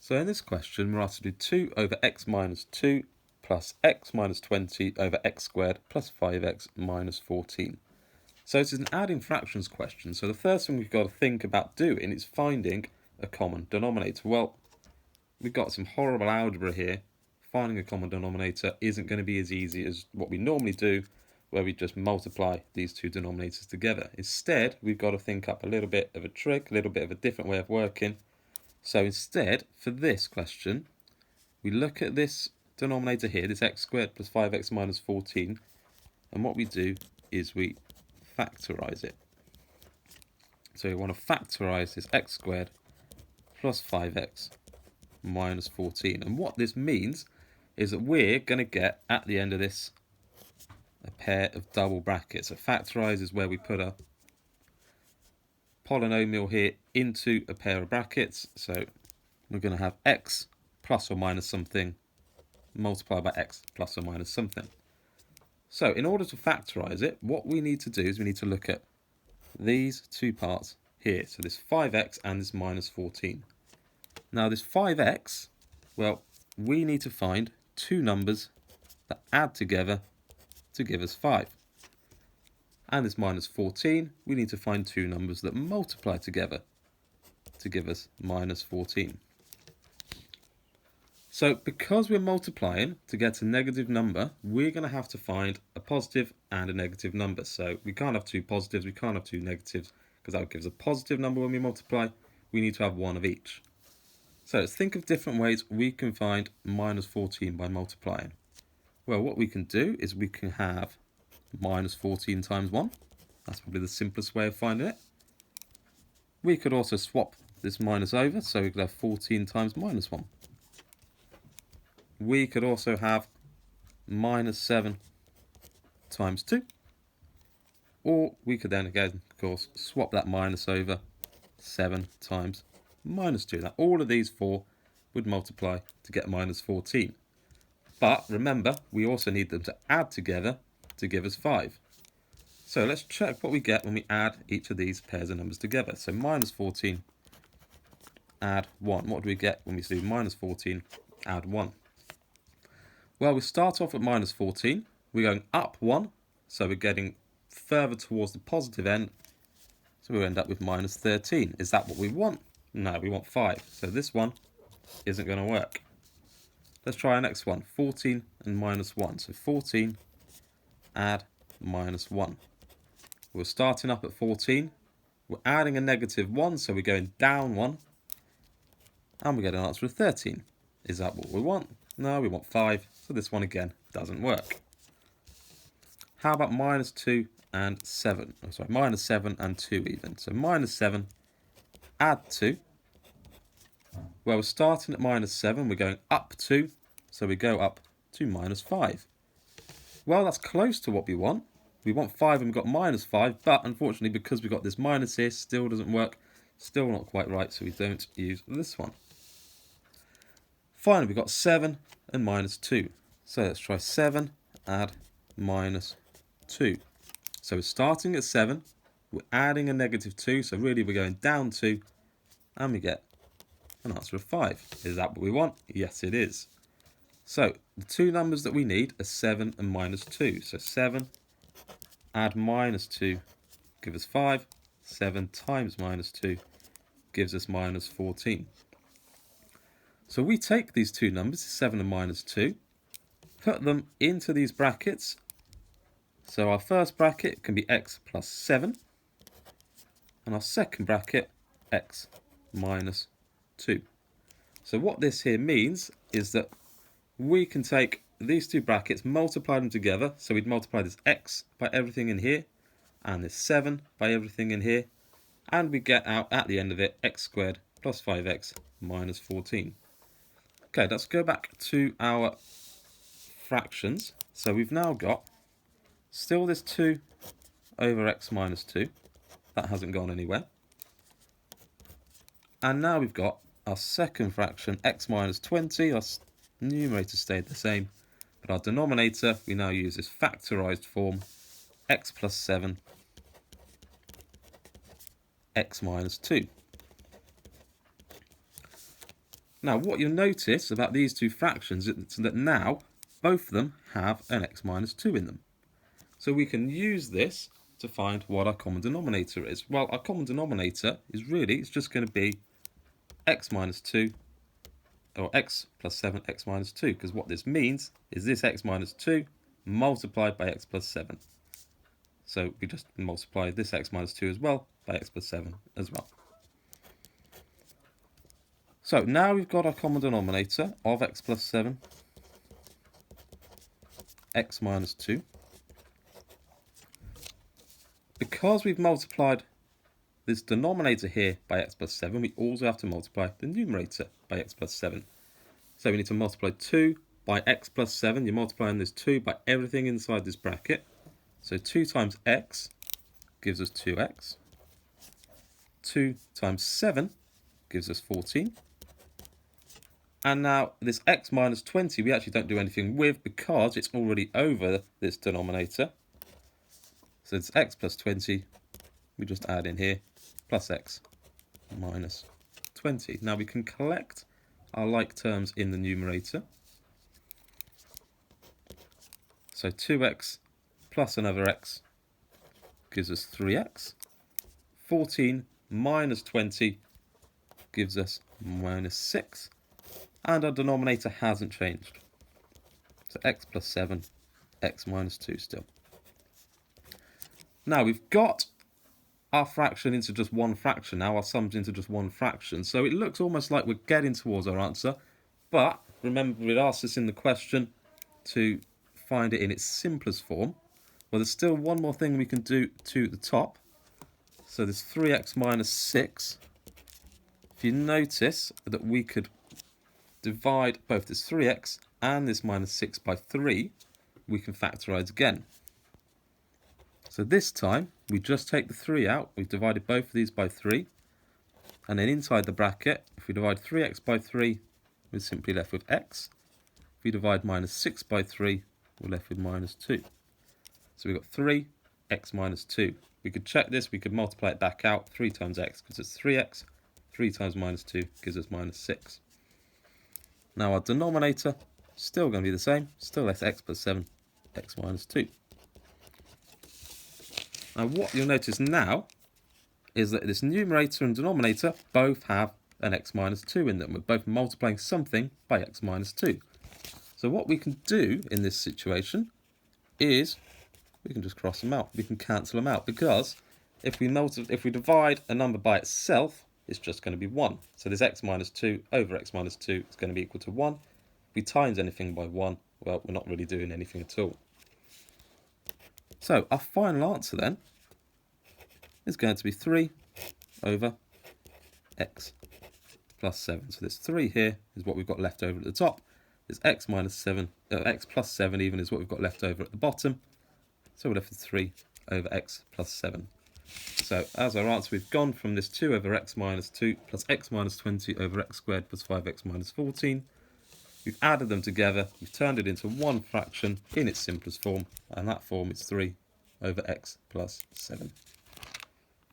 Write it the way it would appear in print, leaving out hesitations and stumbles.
So in this question, we're asked to do 2 over x minus 2 plus x minus 20 over x squared plus 5x minus 14. So this is an adding fractions question. So the first thing we've got to think about doing is finding a common denominator. Well, we've got some horrible algebra here. Finding a common denominator isn't going to be as easy as what we normally do, where we just multiply these two denominators together. Instead, we've got to think up a little bit of a trick, a little bit of a different way of working. So instead, for this question, we look at this denominator here, this x squared plus 5x minus 14, and what we do is we factorise it. So we want to factorise this x squared plus 5x minus 14. And what this means is that we're going to get, at the end of this, a pair of double brackets. So factorise is where we put a polynomial here into a pair of brackets. So we're going to have x plus or minus something multiplied by x plus or minus something. So in order to factorise it, what we need to do is we need to look at these two parts here. So this 5x and this minus 14. Now this 5x, well, we need to find two numbers that add together to give us 5. And this minus 14, we need to find two numbers that multiply together to give us minus 14. So because we're multiplying to get a negative number, we're going to have to find a positive and a negative number. So we can't have two positives, we can't have two negatives, because that gives a positive number when we multiply. We need to have one of each. So let's think of different ways we can find minus 14 by multiplying. Well, what we can do is we can have minus 14 times 1. That's probably the simplest way of finding it. We could also swap this minus over, so we could have 14 times minus 1. We could also have minus 7 times 2. Or we could then, again, of course, swap that minus over 7 times minus 2. Now, all of these four would multiply to get minus 14. But remember, we also need them to add together to give us 5. So let's check what we get when we add each of these pairs of numbers together. So minus 14, add 1. What do we get when we do minus 14, add 1? Well, we start off at minus 14. We're going up 1, so we're getting further towards the positive end. So we end up with minus 13. Is that what we want? No, we want 5. So this one isn't going to work. Let's try our next one, 14 and minus 1. So 14, add minus 1. We're starting up at 14. We're adding a negative 1, so we're going down 1. And we get an answer of 13. Is that what we want? No, we want 5. So this one again doesn't work. How about minus 2 and 7? Oh, sorry, minus 7 and 2 even. So minus 7, add 2. Well, we're starting at minus 7, we're going up 2, so we go up to minus 5. Well, that's close to what we want. We want 5 and we've got minus 5, but unfortunately, because we've got this minus here, still doesn't work. Still not quite right, so we don't use this one. Finally, we've got 7 and minus 2. So let's try 7, add minus 2. So we're starting at 7, we're adding a negative 2, so really we're going down 2, and we get an answer of 5. Is that what we want? Yes, it is. So the two numbers that we need are 7 and minus 2. So 7, add minus 2, give us 5. 7 times minus 2 gives us minus 14. So we take these two numbers, 7 and minus 2, put them into these brackets. So our first bracket can be x plus 7, and our second bracket, x minus 2. So what this here means is that we can take these two brackets, multiply them together. So we'd multiply this x by everything in here, and this 7 by everything in here, and we get out at the end of it x squared plus 5x minus 14. Okay, let's go back to our fractions. So we've now got still this 2 over x minus 2. That hasn't gone anywhere. And now we've got our second fraction, x minus 20. Our numerator stayed the same, but our denominator, we now use this factorised form, x plus 7, x minus 2. Now, what you'll notice about these two fractions is that now both of them have an x minus 2 in them. So we can use this to find what our common denominator is. Well, our common denominator is really, it's just going to be x minus 2, or x plus 7, x minus 2, because what this means is this x minus 2 multiplied by x plus 7. So we just multiply this x minus 2 as well by x plus 7 as well. So now we've got our common denominator of x plus 7, x minus 2. Because we've multiplied this denominator here by x plus 7, we also have to multiply the numerator by x plus 7. So we need to multiply 2 by x plus 7. You're multiplying this 2 by everything inside this bracket. So 2 times x gives us 2x. 2 times 7 gives us 14. And now this x minus 20 we actually don't do anything with because it's already over this denominator. So it's x plus 20, we just add in here, plus x minus 20. Now we can collect our like terms in the numerator. So 2x plus another x gives us 3x. 14 minus 20 gives us minus 6. And our denominator hasn't changed. So x plus 7, x minus 2 still. Now we've got our fraction into just one fraction now, our sums into just one fraction. So it looks almost like we're getting towards our answer. But remember, it asked us in the question to find it in its simplest form. Well, there's still one more thing we can do to the top. So there's 3x minus 6. If you notice that we could divide both this 3x and this minus 6 by 3, we can factorise again. So this time, we just take the 3 out. We've divided both of these by 3. And then inside the bracket, if we divide 3x by 3, we're simply left with x. If we divide minus 6 by 3, we're left with minus 2. So we've got 3, x minus 2. We could check this. We could multiply it back out. 3 times x gives us 3x. 3 times minus 2 gives us minus 6. Now our denominator, still going to be the same. Still less x plus 7, x minus 2. Now what you'll notice now is that this numerator and denominator both have an x minus 2 in them. We're both multiplying something by x minus 2. So what we can do in this situation is we can just cross them out. We can cancel them out because if we divide a number by itself, it's just going to be 1. So this x minus 2 over x minus 2 is going to be equal to 1. If we times anything by 1, well, we're not really doing anything at all. So our final answer then is going to be 3 over x plus 7. So this 3 here is what we've got left over at the top. This x minus 7, x plus 7 even is what we've got left over at the bottom. So we're left with 3 over x plus 7. So as our answer, we've gone from this 2 over x minus 2 plus x minus 20 over x squared plus 5x minus 14. We've added them together, we've turned it into one fraction in its simplest form, and that form is 3 over x plus 7.